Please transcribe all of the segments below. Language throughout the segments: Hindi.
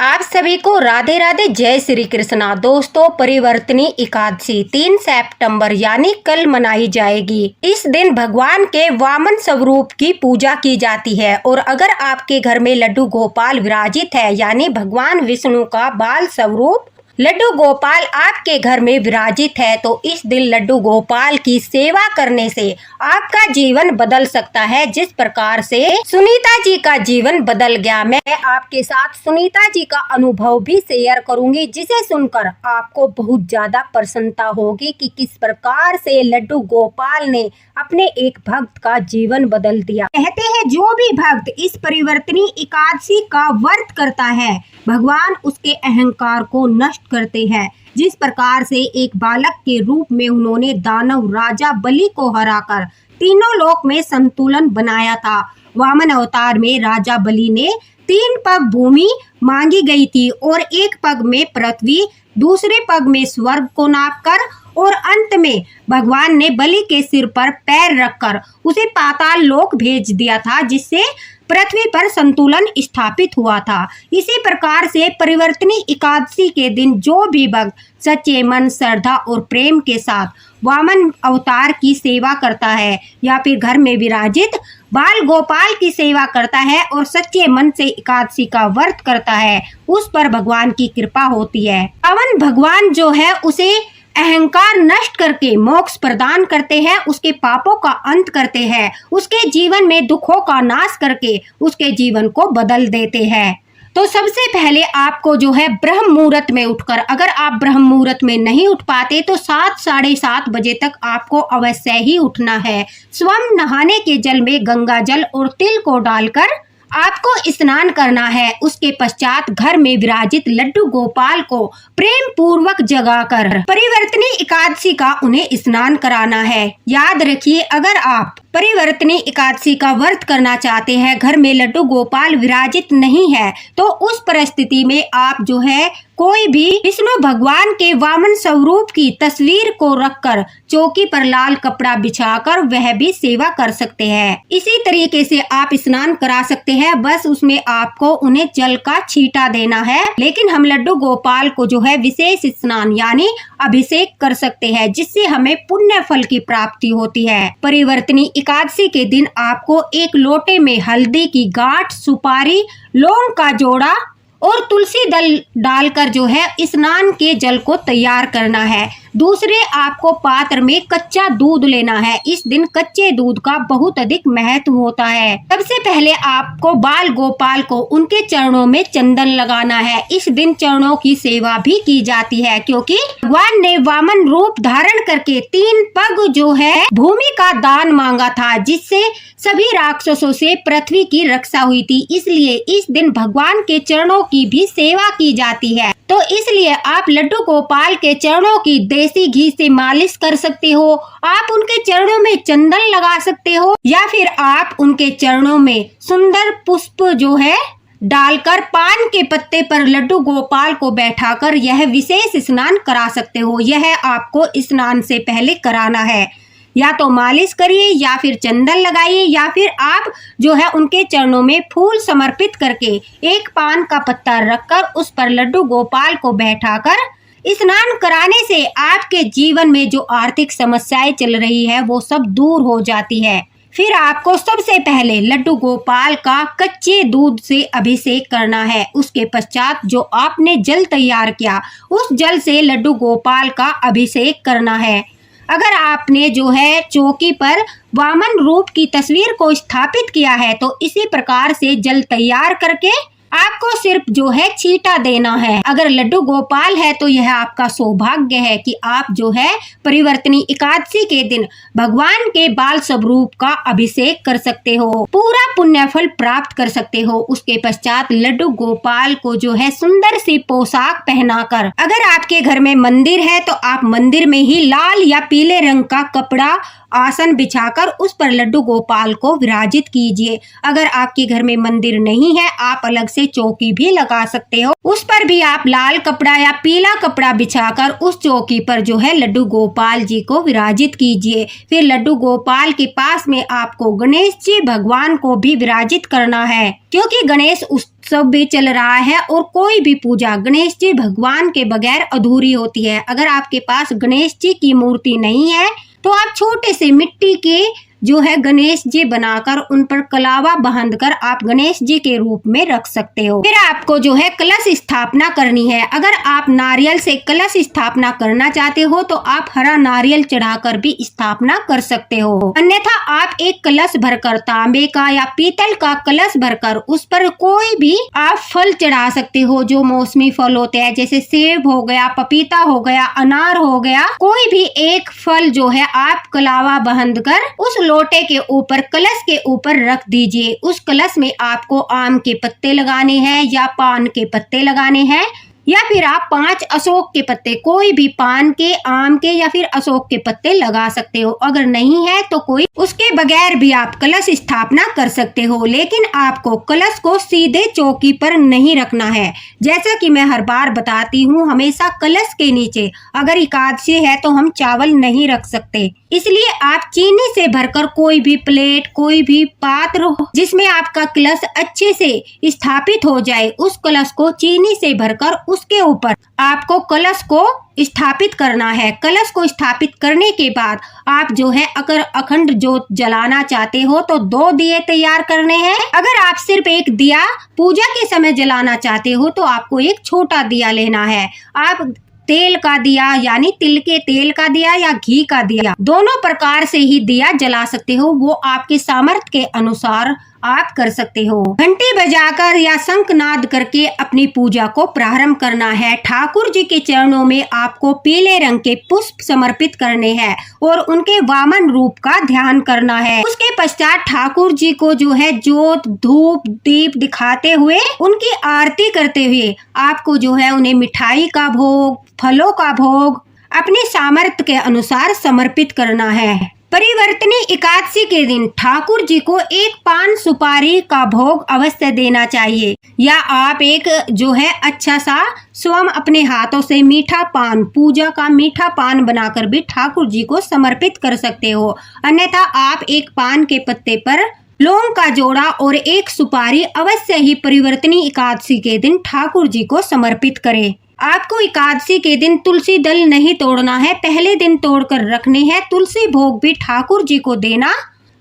आप सभी को राधे राधे, जय श्री कृष्णा। दोस्तों, परिवर्तनी एकादशी 3 सितंबर यानी कल मनाई जाएगी। इस दिन भगवान के वामन स्वरूप की पूजा की जाती है और अगर आपके घर में लड्डू गोपाल विराजित है यानी भगवान विष्णु का बाल स्वरूप लड्डू गोपाल आपके घर में विराजित है तो इस दिन लड्डू गोपाल की सेवा करने से आपका जीवन बदल सकता है। जिस प्रकार से सुनीता जी का जीवन बदल गया, मैं आपके साथ सुनीता जी का अनुभव भी शेयर करूंगी, जिसे सुनकर आपको बहुत ज्यादा प्रसन्नता होगी कि किस प्रकार से लड्डू गोपाल ने अपने एक भक्त का जीवन बदल दिया। कहते हैं जो भी भक्त इस परिवर्तनी एकादशी का व्रत करता है भगवान उसके अहंकार को नष्ट करते हैं। जिस प्रकार से एक बालक के रूप में उन्होंने दानव राजा बलि को हराकर तीनों लोक में संतुलन बनाया था। वामन अवतार में राजा बलि ने 3 पग भूमि मांगी गई थी और 1 पग में पृथ्वी, दूसरे पग में स्वर्ग को नापकर और अंत में भगवान ने बलि के सिर पर पैर रखकर उसे पाताल लोक भेज दिया था, जिससे पृथ्वी पर संतुलन स्थापित हुआ था। इसी प्रकार से परिवर्तनी एकादशी के दिन जो भी भक्त सच्चे मन, श्रद्धा और प्रेम के साथ वामन अवतार की सेवा करता है या फिर घर में विराजित बाल गोपाल की सेवा करता है और सच्चे मन से एकादशी का व्रत करता है, उस पर भगवान की कृपा होती है। वामन भगवान जो है उसे अहंकार नष्ट करके मोक्ष प्रदान करते हैं, उसके पापों का अंत करते हैं, उसके जीवन में दुखों का नाश करके उसके जीवन को बदल देते हैं। तो सबसे पहले आपको जो है ब्रह्म मुहूर्त में उठकर, अगर आप ब्रह्म मुहूर्त में नहीं उठ पाते तो 7 साढ़े 7 बजे तक आपको अवश्य ही उठना है। स्वयं नहाने के जल में गंगा जल और तिल को डालकर आपको स्नान करना है। उसके पश्चात घर में विराजित लड्डू गोपाल को प्रेम पूर्वक जगाकर परिवर्तनी एकादशी का उन्हें स्नान कराना है। याद रखिए, अगर आप परिवर्तनी एकादशी का व्रत करना चाहते हैं, घर में लड्डू गोपाल विराजित नहीं है, तो उस परिस्थिति में आप जो है कोई भी विष्णु भगवान के वामन स्वरूप की तस्वीर को रखकर चौकी पर लाल कपड़ा बिछाकर वह भी सेवा कर सकते हैं। इसी तरीके से आप स्नान करा सकते हैं, बस उसमें आपको उन्हें जल का छींटा देना है। लेकिन हम लड्डू गोपाल को जो है विशेष स्नान यानी अभिषेक कर सकते हैं, जिससे हमें पुण्य फल की प्राप्ति होती है। परिवर्तनी एकादशी के दिन आपको 1 लोटे में हल्दी की गांठ, सुपारी, लौंग का जोड़ा और तुलसी दल डालकर जो है स्नान के जल को तैयार करना है। दूसरे, आपको पात्र में कच्चा दूध लेना है। इस दिन कच्चे दूध का बहुत अधिक महत्व होता है। सबसे पहले आपको बाल गोपाल को उनके चरणों में चंदन लगाना है। इस दिन चरणों की सेवा भी की जाती है, क्योंकि भगवान ने वामन रूप धारण करके 3 पग जो है भूमि का दान मांगा था, जिससे सभी राक्षसों से पृथ्वी की रक्षा हुई थी। इसलिए इस दिन भगवान के चरणों की भी सेवा की जाती है। तो इसलिए आप लड्डू गोपाल के चरणों की देसी घी से मालिश कर सकते हो, आप उनके चरणों में चंदन लगा सकते हो, या फिर आप उनके चरणों में सुंदर पुष्प जो है डालकर पान के पत्ते पर लड्डू गोपाल को बैठाकर यह विशेष स्नान करा सकते हो। यह आपको स्नान से पहले कराना है। या तो मालिश करिए या फिर चंदन लगाइए, या फिर आप जो है उनके चरणों में फूल समर्पित करके 1 पान का पत्ता रखकर उस पर लड्डू गोपाल को बैठाकर स्नान कराने से आपके जीवन में जो आर्थिक समस्याएं चल रही है वो सब दूर हो जाती है। फिर आपको सबसे पहले लड्डू गोपाल का कच्चे दूध से अभिषेक करना है। उसके पश्चात जो आपने जल तैयार किया उस जल से लड्डू गोपाल का अभिषेक करना है। अगर आपने जो है चौकी पर वामन रूप की तस्वीर को स्थापित किया है तो इसी प्रकार से जल तैयार करके आपको सिर्फ जो है छींटा देना है। अगर लड्डू गोपाल है तो यह आपका सौभाग्य है कि आप जो है परिवर्तनी एकादशी के दिन भगवान के बाल स्वरूप का अभिषेक कर सकते हो, पूरा पुण्य फल प्राप्त कर सकते हो। उसके पश्चात लड्डू गोपाल को जो है सुंदर सी पोशाक पहनाकर, अगर आपके घर में मंदिर है तो आप मंदिर में ही लाल या पीले रंग का कपड़ा आसन बिछाकर उस पर लड्डू गोपाल को विराजित कीजिए। अगर आपके घर में मंदिर नहीं है, आप अलग से चौकी भी लगा सकते हो। उस पर भी आप लाल कपड़ा या पीला कपड़ा बिछाकर उस चौकी पर जो है लड्डू गोपाल जी को विराजित कीजिए। फिर लड्डू गोपाल के पास में आपको गणेश जी भगवान को भी विराजित करना है, क्योंकि गणेश उत्सव भी चल रहा है और कोई भी पूजा गणेश जी भगवान के बगैर अधूरी होती है। अगर आपके पास गणेश जी की मूर्ति नहीं है तो आप छोटे से मिट्टी के जो है गणेश जी बनाकर उन पर कलावा बांधकर आप गणेश जी के रूप में रख सकते हो। फिर आपको जो है कलश स्थापना करनी है। अगर आप नारियल से कलश स्थापना करना चाहते हो तो आप हरा नारियल चढ़ाकर भी स्थापना कर सकते हो। अन्यथा आप एक कलश भरकर, तांबे का या पीतल का कलश भरकर उस पर कोई भी आप फल चढ़ा सकते हो जो मौसमी फल होते हैं, जैसे सेब हो गया, पपीता हो गया, अनार हो गया। कोई भी एक फल जो है आप कलावा बांधकर उस लोटे के ऊपर, कलश के ऊपर रख दीजिए। उस कलश में आपको आम के पत्ते लगाने हैं या पान के पत्ते लगाने हैं, या फिर आप 5 अशोक के पत्ते, कोई भी पान के, आम के या फिर अशोक के पत्ते लगा सकते हो। अगर नहीं है तो कोई उसके बगैर भी आप कलश स्थापना कर सकते हो। लेकिन आपको कलश को सीधे चौकी पर नहीं रखना है। जैसा कि मैं हर बार बताती हूँ, हमेशा कलश के नीचे अगर एकादशी है तो हम चावल नहीं रख सकते। इसलिए आप चीनी से भरकर कोई भी प्लेट, कोई भी पात्र जिसमें आपका कलश अच्छे से स्थापित हो जाए, उस कलश को चीनी से भरकर उसके ऊपर आपको कलश को स्थापित करना है। कलश को स्थापित करने के बाद आप जो है अगर अखंड जोत जलाना चाहते हो तो 2 दिए तैयार करने हैं। अगर आप सिर्फ एक दिया पूजा के समय जलाना चाहते हो तो आपको एक छोटा दिया लेना है। आप तेल का दिया यानी तिल के तेल का दिया या घी का दिया, दोनों प्रकार से ही दिया जला सकते हो। वो आपके सामर्थ्य के अनुसार आप कर सकते हो। घंटी बजाकर या शंखनाद करके अपनी पूजा को प्रारंभ करना है। ठाकुर जी के चरणों में आपको पीले रंग के पुष्प समर्पित करने हैं और उनके वामन रूप का ध्यान करना है। उसके पश्चात ठाकुर जी को जो है जोत, धूप, दीप दिखाते हुए, उनकी आरती करते हुए आपको जो है उन्हें मिठाई का भोग, फलों का भोग अपने सामर्थ्य के अनुसार समर्पित करना है। परिवर्तनी एकादशी के दिन ठाकुर जी को एक पान सुपारी का भोग अवश्य देना चाहिए, या आप एक जो है अच्छा सा स्वयं अपने हाथों से मीठा पान, पूजा का मीठा पान बनाकर भी ठाकुर जी को समर्पित कर सकते हो। अन्यथा आप एक पान के पत्ते पर लौंग का जोड़ा और एक सुपारी अवश्य ही परिवर्तनी एकादशी के दिन ठाकुर जी को समर्पित करें। आपको एकादशी के दिन तुलसी दल नहीं तोड़ना है, पहले दिन तोड़कर रखने हैं। तुलसी भोग भी ठाकुर जी को देना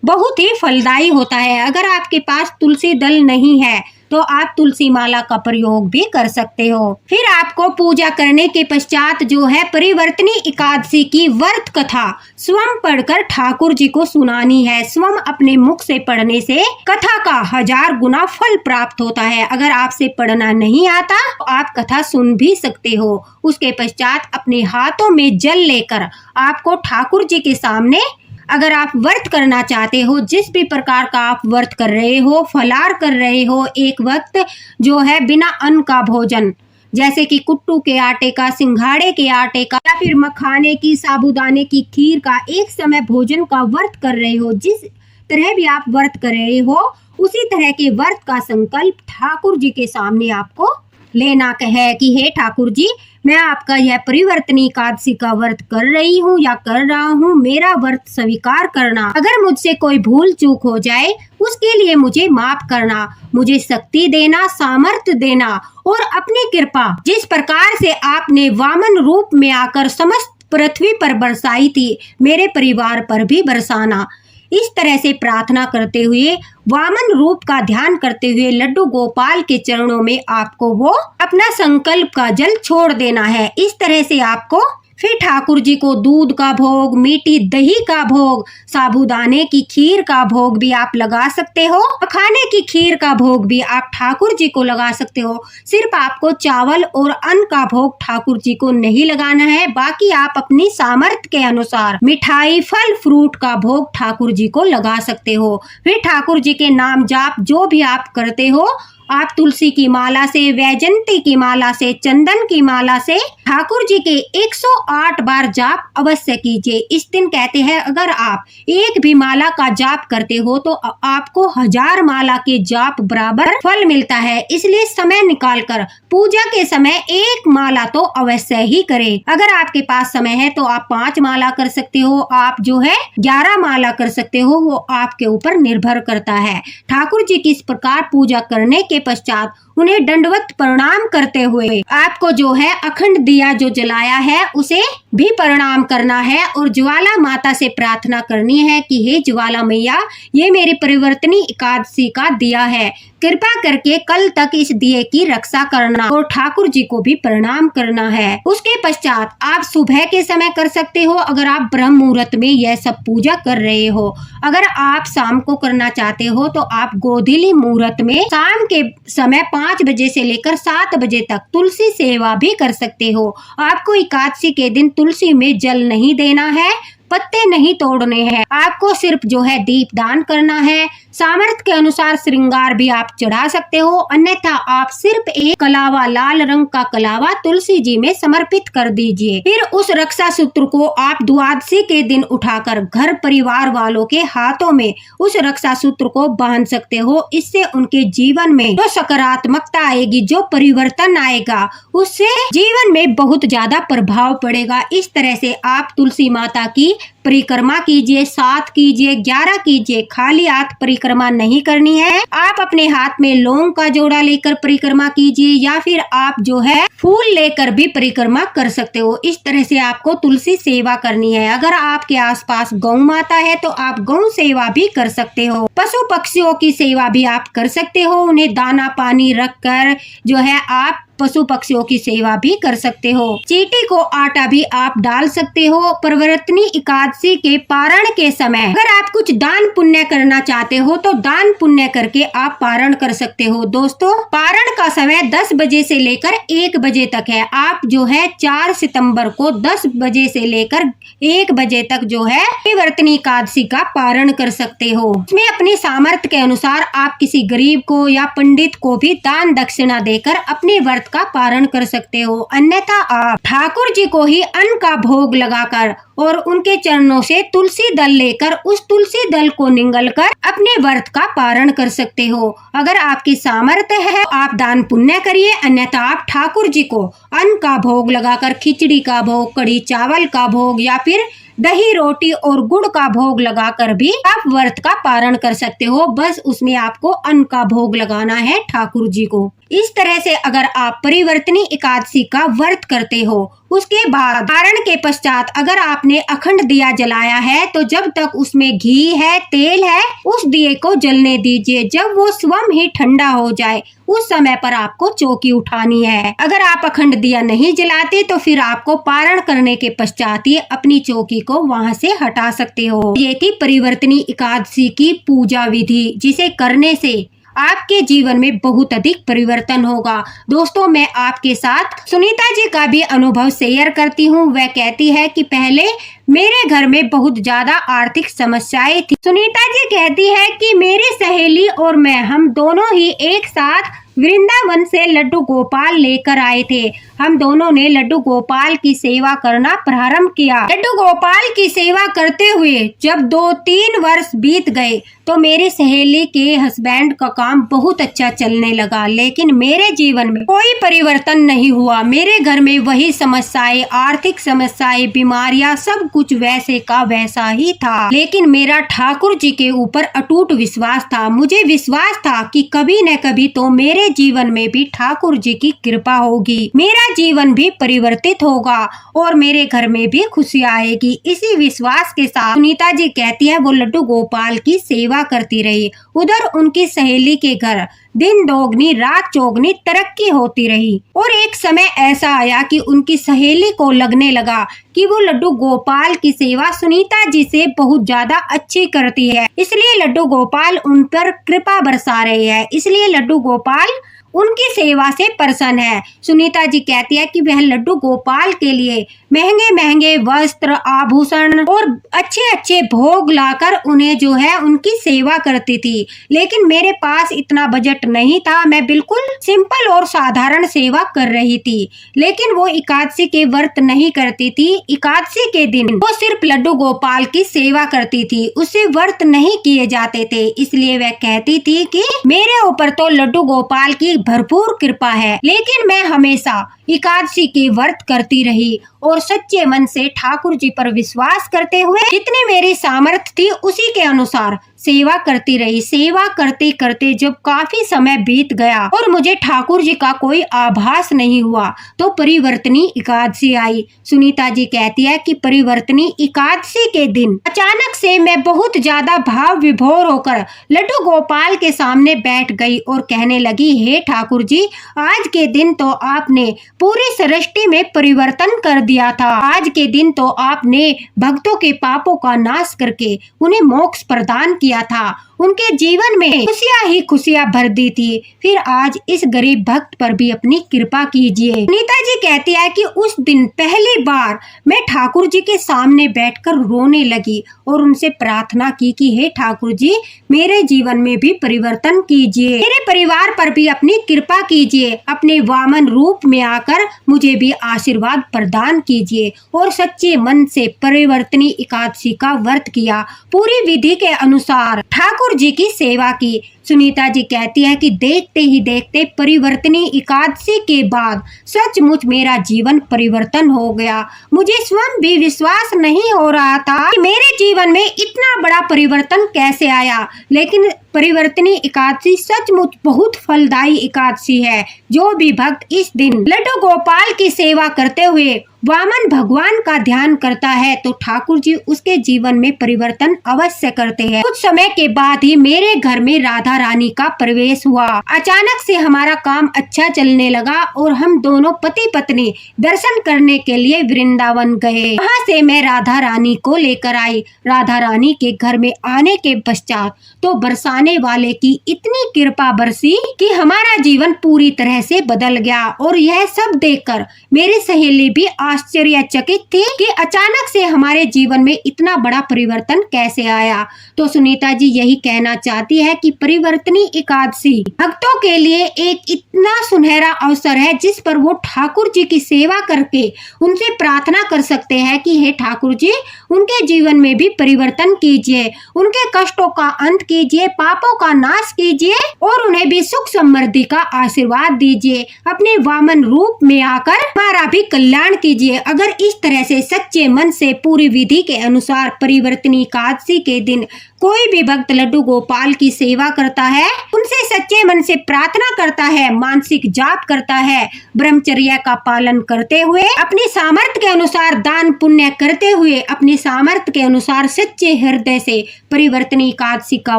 बहुत ही फलदायी होता है। अगर आपके पास तुलसी दल नहीं है तो आप तुलसी माला का प्रयोग भी कर सकते हो। फिर आपको पूजा करने के पश्चात जो है परिवर्तनी एकादशी की व्रत कथा स्वयं पढ़कर ठाकुर जी को सुनानी है। स्वयं अपने मुख से पढ़ने से कथा का 1000 गुना फल प्राप्त होता है। अगर आपसे पढ़ना नहीं आता तो आप कथा सुन भी सकते हो। उसके पश्चात अपने हाथों में जल लेकर आपको ठाकुर जी के सामने, अगर आप व्रत करना चाहते हो, जिस भी प्रकार का आप व्रत कर रहे हो, फलार कर रहे हो, एक वक्त जो है बिना अन्न का भोजन, जैसे कि कुट्टू के आटे का, सिंघाड़े के आटे का या फिर मखाने की, साबूदाने की खीर का एक समय भोजन का व्रत कर रहे हो, जिस तरह भी आप व्रत कर रहे हो उसी तरह के व्रत का संकल्प ठाकुर जी के सामने आपको लेना है कि हे ठाकुर जी, मैं आपका यह परिवर्तनी एकादशी का व्रत कर रही हूँ या कर रहा हूँ, मेरा व्रत स्वीकार करना। अगर मुझसे कोई भूल चूक हो जाए उसके लिए मुझे माफ करना, मुझे शक्ति देना, सामर्थ्य देना और अपनी कृपा जिस प्रकार से आपने वामन रूप में आकर समस्त पृथ्वी पर बरसाई थी, मेरे परिवार पर भी बरसाना। इस तरह से प्रार्थना करते हुए, वामन रूप का ध्यान करते हुए लड्डू गोपाल के चरणों में आपको वो अपना संकल्प का जल छोड़ देना है। इस तरह से आपको फिर ठाकुर जी को दूध का भोग, मीठी दही का भोग, साबूदाने की खीर का भोग भी आप लगा सकते हो, मखाने की खीर का भोग भी आप ठाकुर जी को लगा सकते हो। सिर्फ आपको चावल और अन्न का भोग ठाकुर जी को नहीं लगाना है, बाकी आप अपनी सामर्थ्य के अनुसार मिठाई, फल, फ्रूट का भोग ठाकुर जी को लगा सकते हो। फिर ठाकुर जी के नाम जाप जो भी आप करते हो आप तुलसी की माला से, वैजयंती की माला से, चंदन की माला से ठाकुर जी के 108 बार जाप अवश्य कीजिए। इस दिन कहते हैं अगर आप एक भी माला का जाप करते हो तो आपको 1000 माला के जाप बराबर फल मिलता है। इसलिए समय निकालकर पूजा के समय एक माला तो अवश्य ही करें। अगर आपके पास समय है तो आप 5 माला कर सकते हो, आप जो है 11 माला कर सकते हो, वो आपके ऊपर निर्भर करता है। ठाकुर जी की इस प्रकार पूजा करने के पश्चात उन्हें दंडवत प्रणाम करते हुए आपको जो है अखंड दिया जो जलाया है उसे भी प्रणाम करना है और ज्वाला माता से प्रार्थना करनी है कि हे ज्वाला मैया, ये मेरी परिवर्तनी एकादशी का दिया है, कृपा करके कल तक इस दिए की रक्षा करना और ठाकुर जी को भी प्रणाम करना है। उसके पश्चात आप सुबह के समय कर सकते हो अगर आप ब्रह्म मुहूर्त में यह सब पूजा कर रहे हो। अगर आप शाम को करना चाहते हो तो आप गोधूली मुहूर्त में शाम के समय 5 बजे से लेकर 7 बजे तक तुलसी सेवा भी कर सकते हो। आपको एकादशी के दिन तुलसी में जल नहीं देना है, पत्ते नहीं तोड़ने हैं, आपको सिर्फ जो है दीप दान करना है। सामर्थ्य के अनुसार श्रृंगार भी आप चढ़ा सकते हो, अन्यथा आप सिर्फ एक कलावा, लाल रंग का कलावा तुलसी जी में समर्पित कर दीजिए। फिर उस रक्षा सूत्र को आप द्वादशी के दिन उठाकर घर परिवार वालों के हाथों में उस रक्षा सूत्र को बांध सकते हो। इससे उनके जीवन में जो सकारात्मकता आएगी, जो परिवर्तन आएगा, उससे जीवन में बहुत ज्यादा प्रभाव पड़ेगा। इस तरह से आप तुलसी माता की परिक्रमा कीजिए, 7 कीजिए, 11 कीजिए, खाली हाथ परिक्रमा नहीं करनी है। आप अपने हाथ में लौंग का जोड़ा लेकर परिक्रमा कीजिए या फिर आप जो है फूल लेकर भी परिक्रमा कर सकते हो। इस तरह से आपको तुलसी सेवा करनी है। अगर आपके आसपास गौ माता है तो आप गौ सेवा भी कर सकते हो। पशु पक्षियों की सेवा भी आप कर सकते हो, उन्हें दाना पानी रख कर जो है आप पशु पक्षियों की सेवा भी कर सकते हो। चींटी को आटा भी आप डाल सकते हो। परिवर्तनी एकादशी के पारण के समय अगर आप कुछ दान पुण्य करना चाहते हो तो दान पुण्य करके आप पारण कर सकते हो। दोस्तों, पारण का समय 10 बजे से लेकर 1 बजे तक है। आप जो है 4 सितंबर को 10 बजे से लेकर 1 बजे तक जो है परिवर्तनी एकादशी का पारण कर सकते हो। इसमें अपने सामर्थ्य के अनुसार आप किसी गरीब को या पंडित को भी दान दक्षिणा देकर अपने व्रत का पारण कर सकते हो। अन्यथा आप ठाकुर जी को ही अन्न का भोग लगाकर और उनके चरणों से तुलसी दल लेकर उस तुलसी दल को निगलकर अपने व्रत का पारण कर सकते हो। अगर आपकी सामर्थ्य है आप दान पुण्य करिए, अन्यथा आप ठाकुर जी को अन्न का भोग लगाकर खिचड़ी का भोग, कढ़ी चावल का भोग या फिर दही रोटी और गुड़ का भोग लगाकर भी आप व्रत का पारण कर सकते हो। बस उसमें आपको अन्न का भोग लगाना है ठाकुर जी को। इस तरह से अगर आप परिवर्तनी एकादशी का व्रत करते हो, उसके बाद पारण के पश्चात अगर आपने अखंड दिया जलाया है तो जब तक उसमें घी है, तेल है, उस दिए को जलने दीजिए। जब वो स्वयं ही ठंडा हो जाए उस समय पर आपको चौकी उठानी है। अगर आप अखंड दिया नहीं जलाते तो फिर आपको पारण करने के पश्चात ही अपनी चौकी को वहां से हटा सकते हो। ये थी परिवर्तनी एकादशी की पूजा विधि, जिसे करने से आपके जीवन में बहुत अधिक परिवर्तन होगा। दोस्तों, मैं आपके साथ सुनीता जी का भी अनुभव शेयर करती हूँ। वह कहती है कि पहले मेरे घर में बहुत ज्यादा आर्थिक समस्याएं थी। सुनीता जी कहती है कि मेरी सहेली और मैं, हम दोनों ही एक साथ वृंदावन से लड्डू गोपाल लेकर आए थे। हम दोनों ने लड्डू गोपाल की सेवा करना प्रारंभ किया। लड्डू गोपाल की सेवा करते हुए जब 2-3 वर्ष बीत गए तो मेरी सहेली के हस्बैंड का काम बहुत अच्छा चलने लगा, लेकिन मेरे जीवन में कोई परिवर्तन नहीं हुआ। मेरे घर में वही समस्याएं, आर्थिक समस्याएं, बीमारियां, सब कुछ वैसे का वैसा ही था। लेकिन मेरा ठाकुर जी के ऊपर अटूट विश्वास था। मुझे विश्वास था कि कभी न कभी तो मेरे जीवन में भी ठाकुर जी की कृपा होगी, मेरा जीवन भी परिवर्तित होगा और मेरे घर में भी खुशी आएगी। इसी विश्वास के साथ सुनीता जी कहती है वो लड्डू गोपाल की सेवा करती रही। उधर उनकी सहेली के घर दिन दोगुनी रात चौगुनी तरक्की होती रही और एक समय ऐसा आया कि उनकी सहेली को लगने लगा कि वो लड्डू गोपाल की सेवा सुनीता जी से बहुत ज्यादा अच्छी करती है, इसलिए लड्डू गोपाल उन पर कृपा बरसा रहे हैं। इसलिए लड्डू गोपाल उनकी सेवा से प्रसन्न है। सुनीता जी कहती है कि वह लड्डू गोपाल के लिए महंगे महंगे वस्त्र, आभूषण और अच्छे अच्छे भोग लाकर उन्हें जो है उनकी सेवा करती थी। लेकिन मेरे पास इतना बजट नहीं था, मैं बिल्कुल सिंपल और साधारण सेवा कर रही थी। लेकिन वो एकादशी के व्रत नहीं करती थी। एकादशी के दिन वो सिर्फ लड्डू गोपाल की सेवा करती थी, उससे व्रत नहीं किए जाते थे। इसलिए वह कहती थी कि मेरे ऊपर तो लड्डू गोपाल की भरपूर कृपा है। लेकिन मैं हमेशा एकादशी के व्रत करती रही और सच्चे मन से ठाकुर जी पर विश्वास करते हुए जितनी मेरी सामर्थ्य थी उसी के अनुसार सेवा करती रही। सेवा करते करते जब काफी समय बीत गया और मुझे ठाकुर जी का कोई आभास नहीं हुआ तो परिवर्तनी एकादशी आई। सुनीता जी कहती है कि परिवर्तनी एकादशी के दिन अचानक से मैं बहुत ज्यादा भाव विभोर होकर लड्डू गोपाल के सामने बैठ गई और कहने लगी, हे ठाकुर जी, आज के दिन तो आपने पूरी सृष्टि में परिवर्तन कर दिया था। आज के दिन तो आपने भक्तों के पापों का नाश करके उन्हें मोक्ष प्रदान किया था। उनके जीवन में खुशियां ही खुशियां भर दी थी। फिर आज इस गरीब भक्त पर भी अपनी कृपा कीजिए। सुनीता जी कहती है कि उस दिन पहली बार मैं ठाकुर जी के सामने बैठकर रोने लगी और उनसे प्रार्थना की कि हे ठाकुर जी, मेरे जीवन में भी परिवर्तन कीजिए, मेरे परिवार पर भी अपनी कृपा कीजिए, अपने वामन रूप में आकर मुझे भी आशीर्वाद प्रदान कीजिए। और सच्चे मन से परिवर्तनी एकादशी का व्रत किया, पूरी विधि के अनुसार ठाकुर जी की सेवा की। सुनीता जी कहती है कि देखते ही देखते परिवर्तनी एकादशी के बाद सचमुच मेरा जीवन परिवर्तन हो गया। मुझे स्वयं भी विश्वास नहीं हो रहा था कि मेरे जीवन में इतना बड़ा परिवर्तन कैसे आया। लेकिन परिवर्तनी एकादशी सचमुच बहुत फलदायी एकादशी है। जो भी भक्त इस दिन लड्डू गोपाल की सेवा करते हुए वामन भगवान का ध्यान करता है तो ठाकुर जी उसके जीवन में परिवर्तन अवश्य करते हैं। कुछ समय के बाद ही मेरे घर में राधा रानी का प्रवेश हुआ। अचानक से हमारा काम अच्छा चलने लगा और हम दोनों पति पत्नी दर्शन करने के लिए वृंदावन गए। वहाँ से मैं राधा रानी को लेकर आई। राधा रानी के घर में आने के पश्चात तो बरसाने वाले की इतनी कृपा बरसी कि हमारा जीवन पूरी तरह से बदल गया। और यह सब देखकर मेरी सहेली भी आश्चर्यचकित थी कि अचानक से हमारे जीवन में इतना बड़ा परिवर्तन कैसे आया। तो सुनीता जी यही कहना चाहती है कि परिवर्तनी एकादशी भक्तों के लिए एक इतना सुनहरा अवसर है जिस पर वो ठाकुर जी की सेवा करके उनसे प्रार्थना कर सकते हैं कि हे ठाकुर जी, उनके जीवन में भी परिवर्तन कीजिए, उनके कष्टों का अंत कीजिए, पापों का नाश कीजिए और उन्हें भी सुख समृद्धि का आशीर्वाद दीजिए। अपने वामन रूप में आकर हमारा भी कल्याण कीजिए। अगर इस तरह से सच्चे मन से पूरी विधि के अनुसार परिवर्तनी एकादशी के दिन कोई भी भक्त लड्डू गोपाल की सेवा करता है, उनसे सच्चे मन से प्रार्थना करता है, मानसिक जाप करता है, ब्रह्मचर्य का पालन करते हुए, अपनी सामर्थ्य के अनुसार दान पुण्य करते हुए, अपनी सामर्थ्य के अनुसार सच्चे हृदय से परिवर्तनी एकादशी का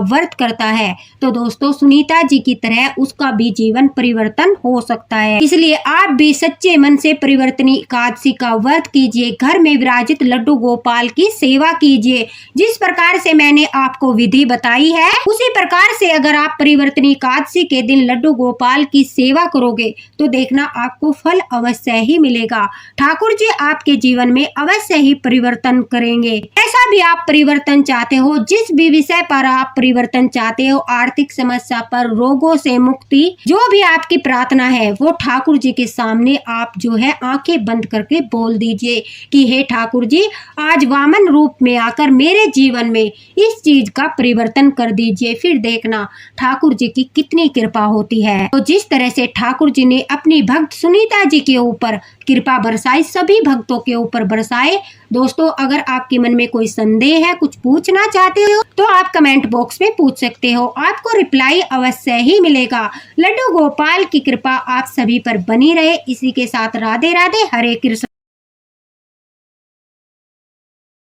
व्रत करता है, तो दोस्तों सुनीता जी की तरह उसका भी जीवन परिवर्तन हो सकता है। इसलिए आप भी सच्चे मन से परिवर्तनी एकादशी का व्रत कीजिए, घर में विराजित लड्डू गोपाल की सेवा कीजिए। जिस प्रकार से मैंने आपको विधि बताई है उसी प्रकार से अगर आप परिवर्तनी एकादशी के दिन लड्डू गोपाल की सेवा करोगे तो देखना आपको फल अवश्य ही मिलेगा। ठाकुर जी आपके जीवन में अवश्य ही परिवर्तन करेंगे। ऐसा भी आप परिवर्तन चाहते हो, जिस भी विषय पर आप परिवर्तन चाहते हो, आर्थिक समस्या पर, रोगों से मुक्ति, जो भी आपकी प्रार्थना है वो ठाकुर जी के सामने आप जो है आंखें बंद करके बोल दीजिए कि हे ठाकुर जी, आज वामन रूप में आकर मेरे जीवन में इस चीज का परिवर्तन कर दीजिए। फिर देखना ठाकुर जी की कितनी कृपा होती है। तो जिस तरह से ठाकुर जी ने अपनी भक्त सुनीता जी के ऊपर कृपा बरसाई, सभी भक्तों के ऊपर बरसाए। दोस्तों अगर आपके मन में कोई संदेह है, कुछ पूछना चाहते हो तो आप कमेंट बॉक्स में पूछ सकते हो, आपको रिप्लाई अवश्य ही मिलेगा। लड्डू गोपाल की कृपा आप सभी पर बनी रहे। इसी के साथ राधे राधे, हरे कृष्ण।